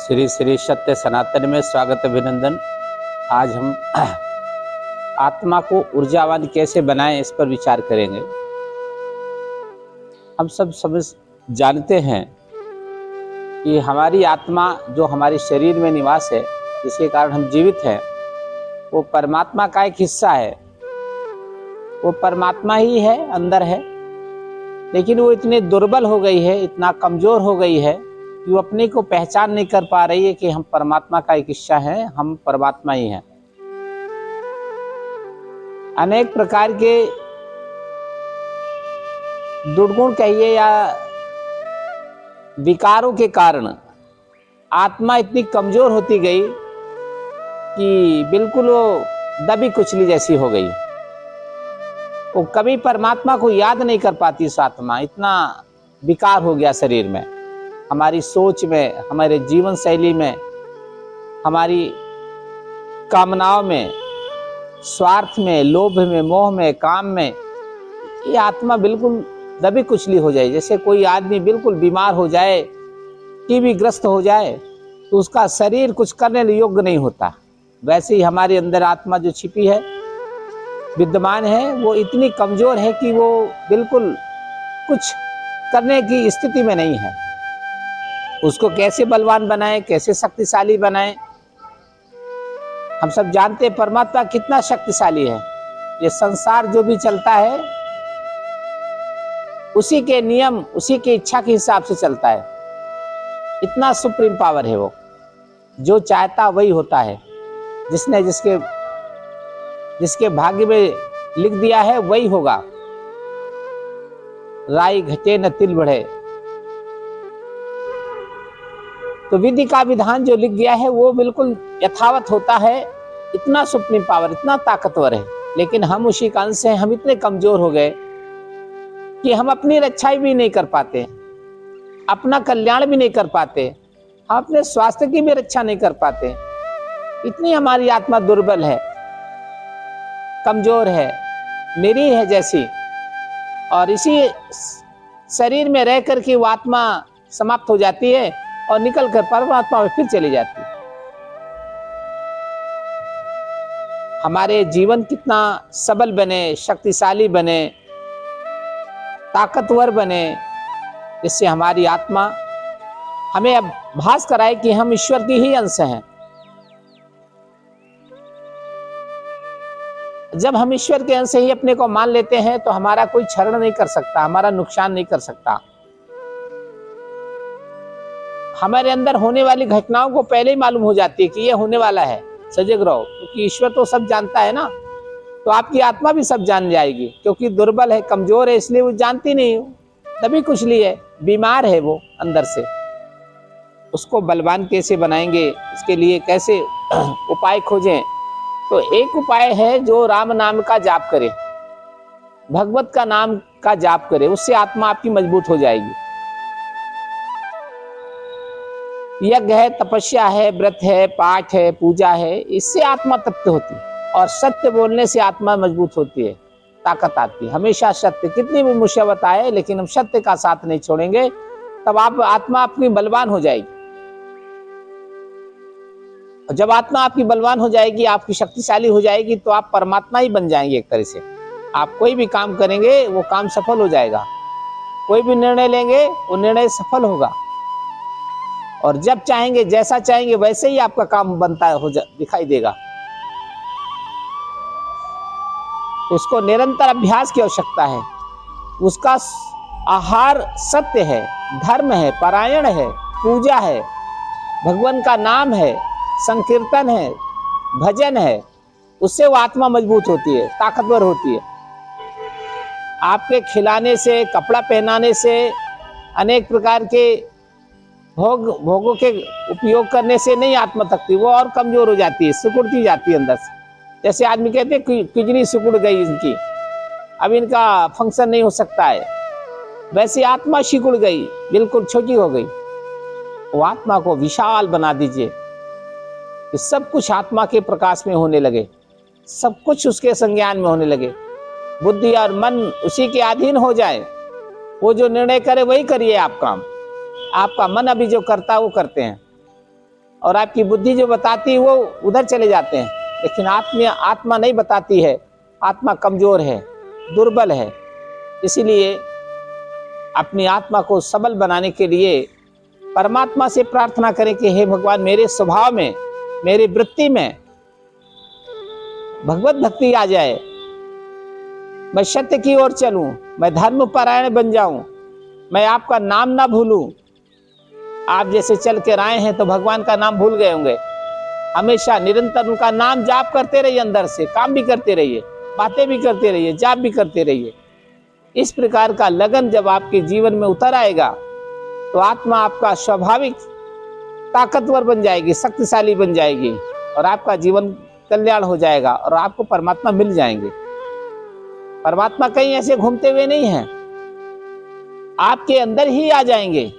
श्री श्री सत्य सनातन में स्वागत अभिनंदन। आज हम आत्मा को ऊर्जावान कैसे बनाएं इस पर विचार करेंगे। हम सब समझ जानते हैं कि हमारी आत्मा जो हमारे शरीर में निवास है, जिसके कारण हम जीवित हैं, वो परमात्मा का एक हिस्सा है। वो परमात्मा ही है, अंदर है, लेकिन वो इतनी दुर्बल हो गई है, इतना कमजोर हो गई है कि वो अपने को पहचान नहीं कर पा रही है कि हम परमात्मा का एक हिस्सा हैं, हम परमात्मा ही हैं। अनेक प्रकार के दुर्गुण कहिए या विकारों के कारण आत्मा इतनी कमजोर होती गई कि बिल्कुल वो दबी कुचली जैसी हो गई। वो कभी परमात्मा को याद नहीं कर पाती। इस आत्मा इतना विकार हो गया शरीर में, हमारी सोच में, हमारे जीवन शैली में, हमारी कामनाओं में, स्वार्थ में, लोभ में, मोह में, काम में। ये आत्मा बिल्कुल दबी कुचली हो जाए। जैसे कोई आदमी बिल्कुल बीमार हो जाए, टीबी ग्रस्त हो जाए, तो उसका शरीर कुछ करने योग्य नहीं होता। वैसे ही हमारे अंदर आत्मा जो छिपी है, विद्यमान है, वो इतनी कमजोर है कि वो बिल्कुल कुछ करने की स्थिति में नहीं है। उसको कैसे बलवान बनाएं, कैसे शक्तिशाली बनाएं। हम सब जानते हैं परमात्मा कितना शक्तिशाली है। ये संसार जो भी चलता है उसी के नियम, उसी की इच्छा के हिसाब से चलता है। इतना सुप्रीम पावर है वो, जो चाहता वही होता है। जिसने जिसके भाग्य में लिख दिया है वही होगा। राई घटे न तिल बढ़े। तो विधि का विधान जो लिख गया है वो बिल्कुल यथावत होता है। इतना सुप्रीम पावर, इतना ताकतवर है, लेकिन हम उसी का अंश हैं। हम इतने कमजोर हो गए कि हम अपनी रक्षा भी नहीं कर पाते, अपना कल्याण भी नहीं कर पाते, हम अपने स्वास्थ्य की भी रक्षा नहीं कर पाते। इतनी हमारी आत्मा दुर्बल है, कमजोर है, निरीह है जैसी। और इसी शरीर में रह करके वो आत्मा समाप्त हो जाती है और निकल कर परमात्मा में फिर चली जाती है। हमारे जीवन कितना सबल बने, शक्तिशाली बने, ताकतवर बने, जिससे हमारी आत्मा हमें अब भास कराए कि हम ईश्वर की ही अंश हैं। जब हम ईश्वर के अंश ही अपने को मान लेते हैं तो हमारा कोई क्षरण नहीं कर सकता, हमारा नुकसान नहीं कर सकता। हमारे अंदर होने वाली घटनाओं को पहले ही मालूम हो जाती है कि ये होने वाला है, सजग रहो, क्योंकि ईश्वर तो सब जानता है ना। तो आपकी आत्मा भी सब जान जाएगी, क्योंकि दुर्बल है, कमजोर है, इसलिए वो जानती नहीं, तभी कुचली है, बीमार है वो अंदर से। उसको बलवान कैसे बनाएंगे, इसके लिए कैसे उपाय खोजें? तो एक उपाय है, जो राम नाम का जाप करे, भगवत का नाम का जाप करे, उससे आत्मा आपकी मजबूत हो जाएगी। यज्ञ है, तपस्या है, व्रत है, पाठ है, पूजा है, इससे आत्मा तृप्त होती है। और सत्य बोलने से आत्मा मजबूत होती है, ताकत आती है। हमेशा सत्य, कितनी भी मुसीबत आए, लेकिन हम सत्य का साथ नहीं छोड़ेंगे, तब आत्मा आपकी बलवान हो जाएगी। और जब आत्मा आपकी बलवान हो जाएगी, आपकी शक्तिशाली हो जाएगी, तो आप परमात्मा ही बन जाएंगे एक तरह से। आप कोई भी काम करेंगे वो काम सफल हो जाएगा, कोई भी निर्णय लेंगे वो निर्णय सफल होगा। और जब चाहेंगे, जैसा चाहेंगे, वैसे ही आपका काम बनता दिखाई देगा। उसको निरंतर अभ्यास की आवश्यकता है। उसका आहार सत्य है, धर्म है, पारायण है, पूजा है, भगवान का नाम है, संकीर्तन है, भजन है। उससे वो आत्मा मजबूत होती है, ताकतवर होती है। आपके खिलाने से, कपड़ा पहनाने से, अनेक प्रकार के भोगों के उपयोग करने से नहीं आत्मा थकती, वो और कमजोर हो जाती है, सिकुड़ती जाती है अंदर से। जैसे आदमी कहते हैं किडनी सिकुड़ गई इनकी, अब इनका फंक्शन नहीं हो सकता है, वैसे आत्मा सिकुड़ गई, बिल्कुल छोटी हो गई। वो आत्मा को विशाल बना दीजिए कि सब कुछ आत्मा के प्रकाश में होने लगे, सब कुछ उसके संज्ञान में होने लगे, बुद्धि और मन उसी के अधीन हो जाए। वो जो निर्णय करे वही करिए आप काम। आपका मन अभी जो करता है वो करते हैं। और आपकी बुद्धि जो बताती है वो उधर चले जाते हैं, लेकिन आत्मा नहीं बताती है। आत्मा कमजोर है, दुर्बल है। इसीलिए अपनी आत्मा को सबल बनाने के लिए परमात्मा से प्रार्थना करें कि हे भगवान, मेरे स्वभाव में, मेरी वृत्ति में भगवत भक्ति आ जाए, मैं सत्य की ओर चलूं, मैं धर्म परायण बन जाऊं, मैं आपका नाम ना भूलूं। आप जैसे चल के आए हैं तो भगवान का नाम भूल गए होंगे। हमेशा निरंतर उनका नाम जाप करते रहिए, अंदर से काम भी करते रहिए, बातें भी करते रहिए, जाप भी करते रहिए। इस प्रकार का लगन जब आपके जीवन में उतर आएगा तो आत्मा आपका स्वाभाविक ताकतवर बन जाएगी, शक्तिशाली बन जाएगी, और आपका जीवन कल्याण हो जाएगा और आपको परमात्मा मिल जाएंगे। परमात्मा कहीं ऐसे घूमते हुए नहीं है, आपके अंदर ही आ जाएंगे।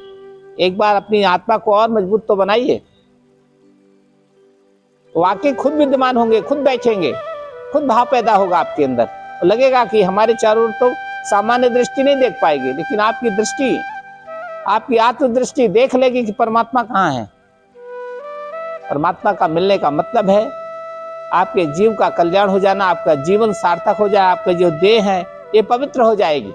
एक बार अपनी आत्मा को और मजबूत तो बनाइए, तो वाकई खुद विद्यमान होंगे, खुद बैठेंगे, खुद भाव पैदा होगा आपके अंदर। तो लगेगा कि हमारे चारों ओर तो सामान्य दृष्टि नहीं देख पाएगी, लेकिन आपकी दृष्टि, आपकी आत्मदृष्टि देख लेगी कि परमात्मा कहाँ है। परमात्मा का मिलने का मतलब है आपके जीव का कल्याण हो जाना, आपका जीवन सार्थक हो जाए, आपका जो देह है ये पवित्र हो जाएगी।